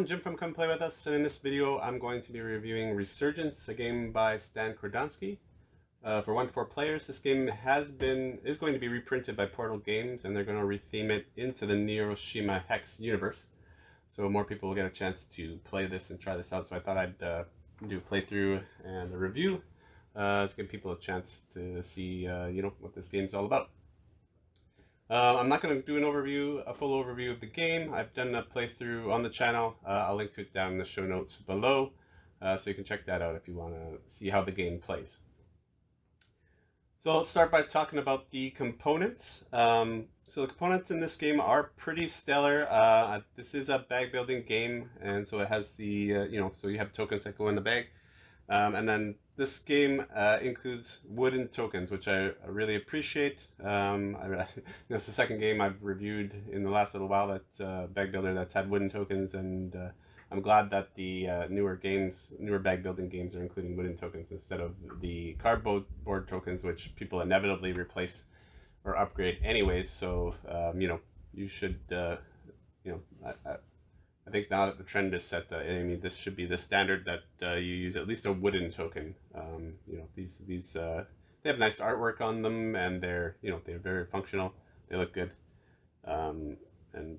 Jim from Come Play With Us, and in this video I'm going to be reviewing Resurgence, a game by Stan Kordonski. For 1 to 4 players, this game is going to be reprinted by Portal Games, and they're going to retheme it into the Neuroshima Hex universe. So more people will get a chance to play this and try this out, so I thought I'd do a playthrough and a review. Let's give people a chance to see what this game's all about. I'm not going to do a full overview of the game. I've done a playthrough on the channel. I'll link to it down in the show notes below, so you can check that out if you want to see how the game plays. So let's start by talking about the components. So the components in this game are pretty stellar. This is a bag building game, and so it has the, so you have tokens that go in the bag. And then this game includes wooden tokens, which I really appreciate. It's the second game I've reviewed in the last little while that bag builder that's had wooden tokens, and I'm glad that the newer bag building games are including wooden tokens instead of the cardboard tokens, which people inevitably replace or upgrade anyways. So you should I think now that the trend is set, this should be the standard that you use at least a wooden token. These they have nice artwork on them, and they're very functional. They look good, and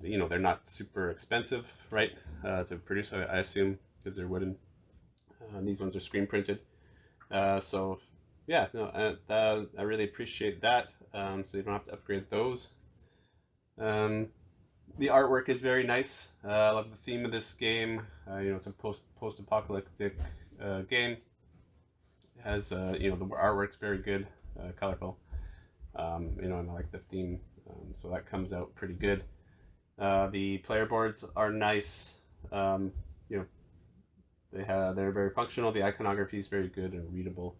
they're not super expensive, right, to produce. I assume because they're wooden. These ones are screen printed. So yeah, no, I really appreciate that. So you don't have to upgrade those. The artwork is very nice. I love the theme of this game. It's a post-apocalyptic game. It has, the artwork's very good, colorful. And I like the theme, so that comes out pretty good. The player boards are nice. They're very functional. The iconography is very good and readable.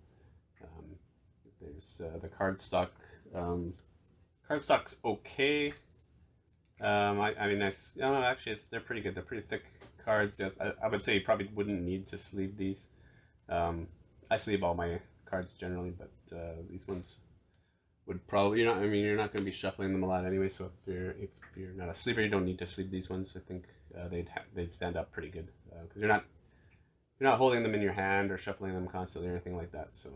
There's the cardstock. Cardstock's okay. Actually, they're pretty good. They're pretty thick cards. I would say you probably wouldn't need to sleeve these. I sleeve all my cards generally, but these ones would probably, you're not going to be shuffling them a lot anyway. So if you're not a sleever, you don't need to sleeve these ones. I think they'd stand up pretty good because you're not holding them in your hand or shuffling them constantly or anything like that. So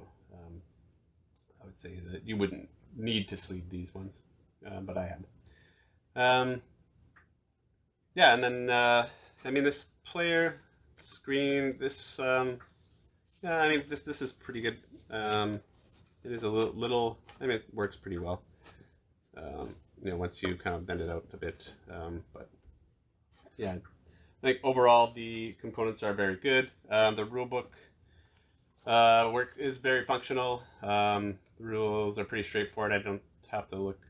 I would say that you wouldn't need to sleeve these ones, but I had. Yeah, and then this player screen, this is pretty good. It is a little it works pretty well. Once you kind of bend it out a bit. But yeah, I think overall the components are very good. The rulebook work is very functional. The rules are pretty straightforward. I don't have to look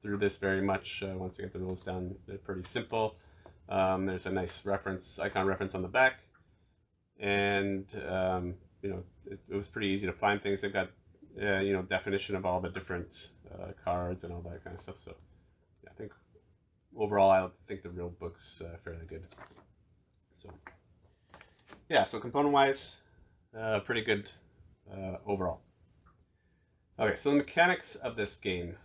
through this very much. Once you get the rules down, they're pretty simple. There's a nice icon reference on the back, and it was pretty easy to find things. They've got definition of all the different cards and all that kind of stuff. So yeah, I think overall I think the real book's fairly good. So yeah, so component wise, pretty good overall. Okay, so the mechanics of this game.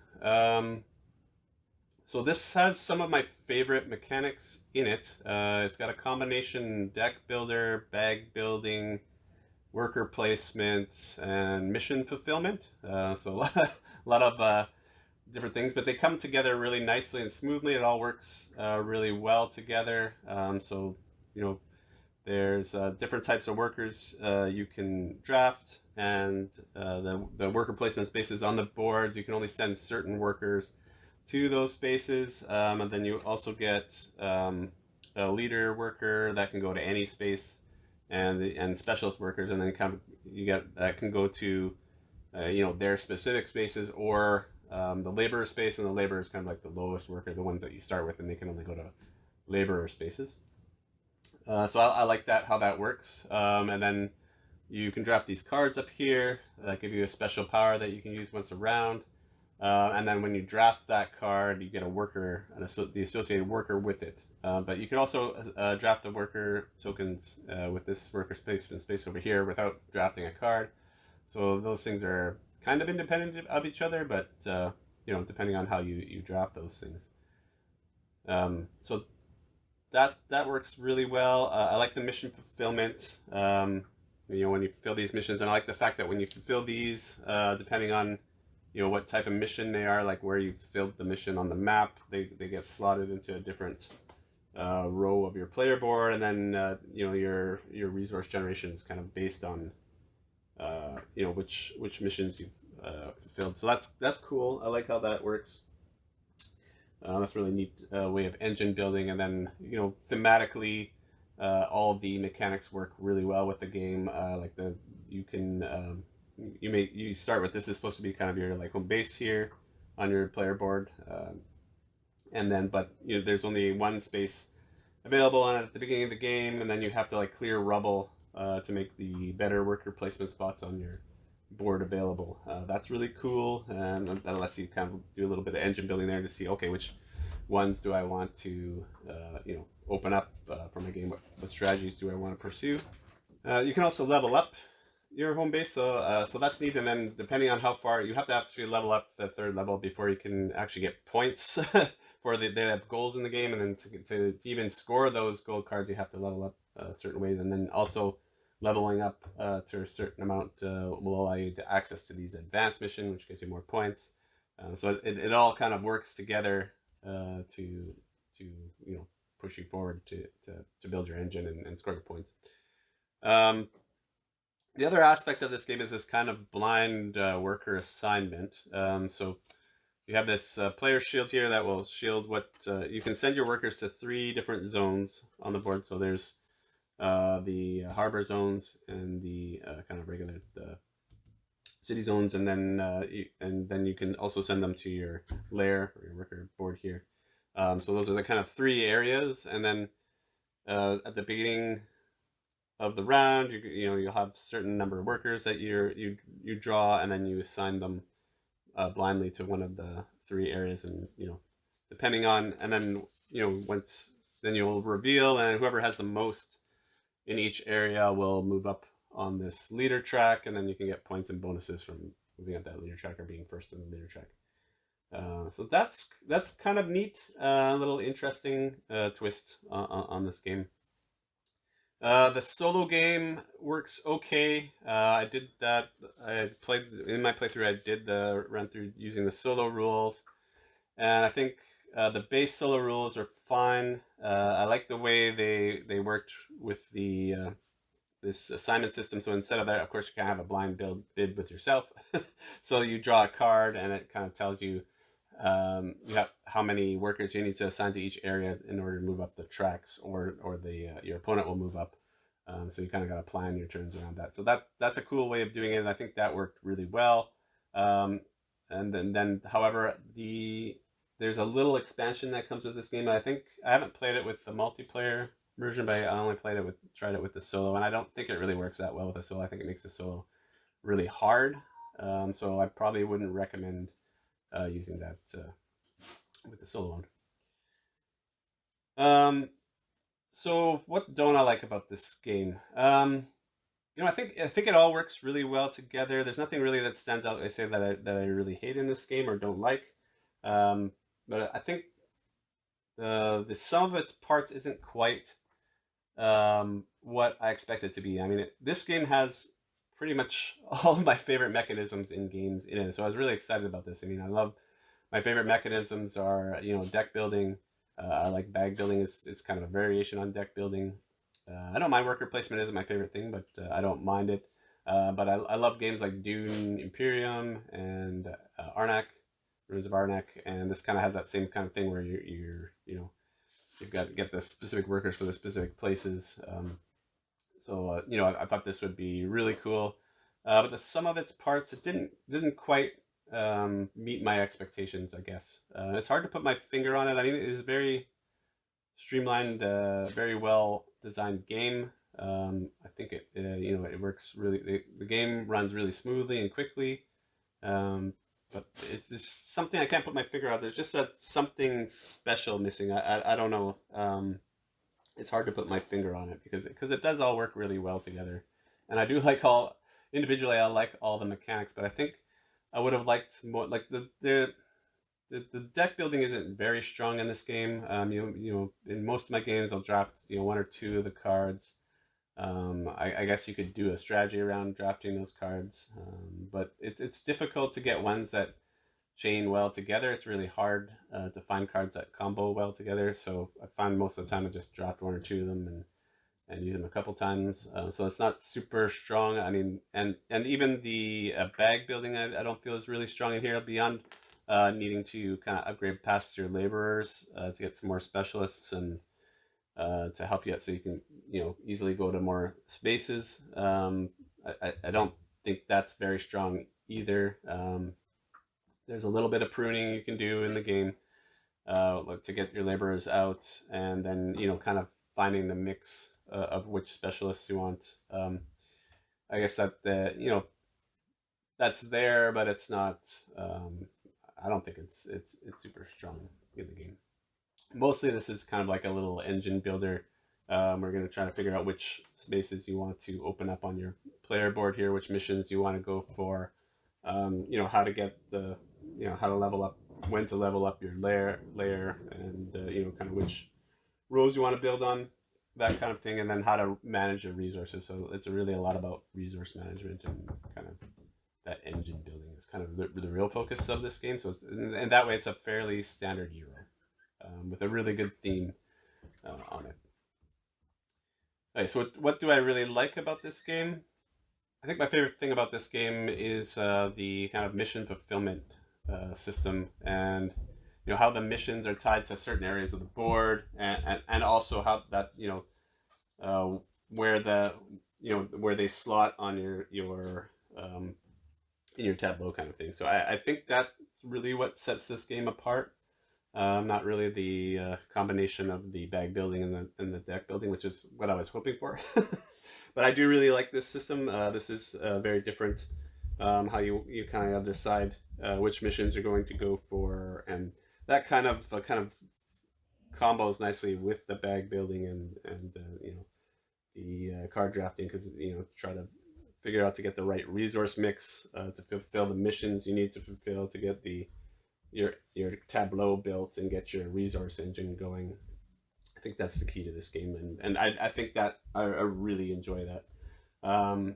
So this has some of my favorite mechanics in it. It's got a combination deck builder, bag building, worker placement, and mission fulfillment. So a lot of different things, but they come together really nicely and smoothly. It all works really well together. There's different types of workers you can draft, and the worker placement spaces on the board. You can only send certain workers to those spaces, and then you also get a leader worker that can go to any space, and specialist workers, and then you get that can go to their specific spaces, or the laborer space, and the laborer is kind of like the lowest worker, the ones that you start with, and they can only go to laborer spaces. So I like how that works, and then you can draft these cards up here that give you a special power that you can use once a round. And then when you draft that card, you get a worker, the associated worker with it. But you can also draft the worker tokens with this worker space over here without drafting a card. So those things are kind of independent of each other, but depending on how you draft those things. So that works really well. I like the mission fulfillment. When you fulfill these missions, and I like the fact that when you fulfill these, depending on what type of mission they are, like where you fulfilled the mission on the map, they get slotted into a different row of your player board, and then your resource generation is kind of based on which missions you've fulfilled. So that's cool. I like how that works. That's a really neat way of engine building, and then thematically, all of the mechanics work really well with the game. Like you can you start with, this is supposed to be kind of your like home base here on your player board, and then but there's only one space available on it at the beginning of the game, and then you have to like clear rubble to make the better worker placement spots on your board available. That's really cool, and that lets you kind of do a little bit of engine building there to see, okay, which ones do I want to open up for my game? What strategies do I want to pursue? You can also level up your home base, so that's neat. And then depending on how far, you have to actually level up the third level before you can actually get points for they have goals in the game, and then to even score those gold cards, you have to level up certain ways, and then also leveling up to a certain amount will allow you to access to these advanced mission, which gives you more points. So it all kind of works together to push you forward to build your engine and score the points. The other aspect of this game is this kind of blind worker assignment. So you have this player shield here that will shield what you can send your workers to 3 different zones on the board. So there's the harbor zones and the kind of regular city zones, and then you can also send them to your lair or your worker board here. So those are the kind of 3 areas, and then at the beginning of the round, you'll have a certain number of workers that you draw, and then you assign them blindly to one of the 3 areas, and depending on, and then then you'll reveal, and whoever has the most in each area will move up on this leader track, and then you can get points and bonuses from moving up that leader track or being first in the leader track. So that's kind of neat, a little interesting twist on this game. The solo game works okay. I did that. I played in my playthrough. I did the run through using the solo rules, and I think the base solo rules are fine. I like the way they worked with the this assignment system. So instead of that, of course, you can have a blind bid with yourself. So you draw a card, and it kind of tells you you have how many workers you need to assign to each area in order to move up the tracks, or your opponent will move up. So you kind of got to plan your turns around that. So that's a cool way of doing it. I think that worked really well. And then however, there's a little expansion that comes with this game. I think I haven't played it with the multiplayer version, but I only tried it with the solo, and I don't think it really works that well with the solo. I think it makes the solo really hard. So I probably wouldn't recommend using that with the solo one. So what don't I like about this game? I think it all works really well together. There's nothing really that stands out. I say that I really hate in this game or don't like. But I think the sum of its parts isn't quite what I expect it to be. I mean, this game has pretty much all of my favorite mechanisms in games in it. So I was really excited about this. I mean, my favorite mechanisms are, deck building. I like bag building. It's kind of a variation on deck building. I don't mind worker placement isn't my favorite thing, but I don't mind it. But I love games like Dune Imperium and Arnak, Ruins of Arnak, and this kind of has that same kind of thing where you've got to get the specific workers for the specific places. So I thought this would be really cool, but the sum of its parts, it didn't quite meet my expectations, I guess. It's hard to put my finger on it. I mean, it is a very streamlined, very well designed game. I think it works really. The game runs really smoothly and quickly, but it's just something I can't put my finger on. There's just something special missing. I don't know. It's hard to put my finger on it because it does all work really well together, and I do like individually. I like all the mechanics, but I think I would have liked more, like the the deck building isn't very strong in this game. In most of my games, I'll draft one or two of the cards. I guess you could do a strategy around drafting those cards, but it's difficult to get ones that chain well together. It's really hard to find cards that combo well together. So I find most of the time I just draft one or two of them and use them a couple times. So it's not super strong. I mean, and even the bag building I don't feel is really strong in here beyond needing to kind of upgrade past your laborers to get some more specialists and to help you out so you can easily go to more spaces. I don't think that's very strong either. There's a little bit of pruning you can do in the game to get your laborers out, and then kind of finding the mix of which specialists you want. I guess that that's there, but it's not. I don't think it's super strong in the game. Mostly, this is kind of like a little engine builder. We're going to try to figure out which spaces you want to open up on your player board here, which missions you want to go for. How to get the how to level up, when to level up your layer, and kind of which rows you want to build on, that kind of thing, and then how to manage your resources. So it's really a lot about resource management and kind of that engine building is kind of the real focus of this game. So and that way it's a fairly standard Euro with a really good theme on it. Okay, so what do I really like about this game? I think my favorite thing about this game is the kind of mission fulfillment system, and how the missions are tied to certain areas of the board, and also how that where the where they slot on your in your tableau kind of thing. So I think that's really what sets this game apart. Not really the combination of the bag building and the deck building, which is what I was hoping for. But I do really like this system. This is very different. How you kind of decide which missions you're going to go for, and that kind of combos nicely with the bag building and the card drafting, because try to figure out to get the right resource mix to fulfill the missions you need to fulfill to get your tableau built and get your resource engine going. I think that's the key to this game, and I think that I really enjoy that. And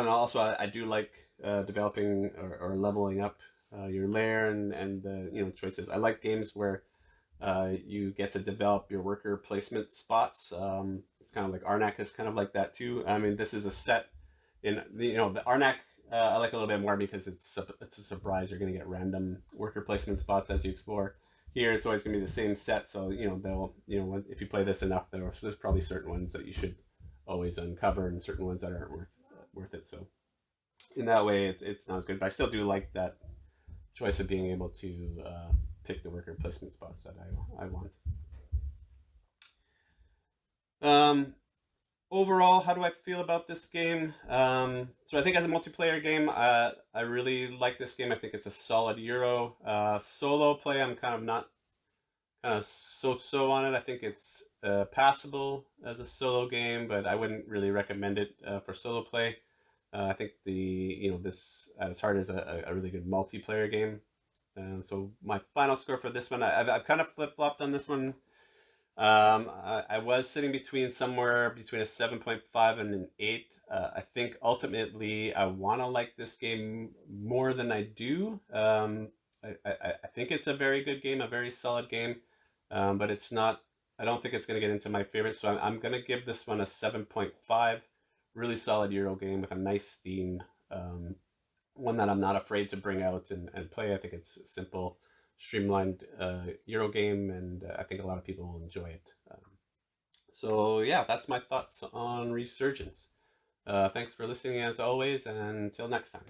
also I do like developing or leveling up your lair and choices. I like games where you get to develop your worker placement spots. It's kind of like Arnak is kind of like that too. I mean, this is a set in the Arnak. I like a little bit more because it's a surprise. You're going to get random worker placement spots as you explore. Here, it's always going to be the same set. So they'll if you play this enough, there's probably certain ones that you should always uncover, and certain ones that aren't worth it. So in that way, it's not as good. But I still do like that choice of being able to pick the worker placement spots that I want. Overall, how do I feel about this game? So I think as a multiplayer game, I really like this game. I think it's a solid Euro. Solo play, I'm kind of so on it. I think it's passable as a solo game, but I wouldn't really recommend it for solo play. I think this at its heart is a really good multiplayer game. So my final score for this one, I've kind of flip-flopped on this one. I was sitting somewhere between a 7.5 and an 8. I think ultimately I want to like this game more than I do. I think it's a very good game, a very solid game, but it's not. I don't think it's going to get into my favorites, so I'm going to give this one a 7.5. Really solid Euro game with a nice theme. One that I'm not afraid to bring out and play. I think it's simple, streamlined Euro game, and I think a lot of people will enjoy it. So yeah, that's my thoughts on Resurgence. Thanks for listening as always, and until next time.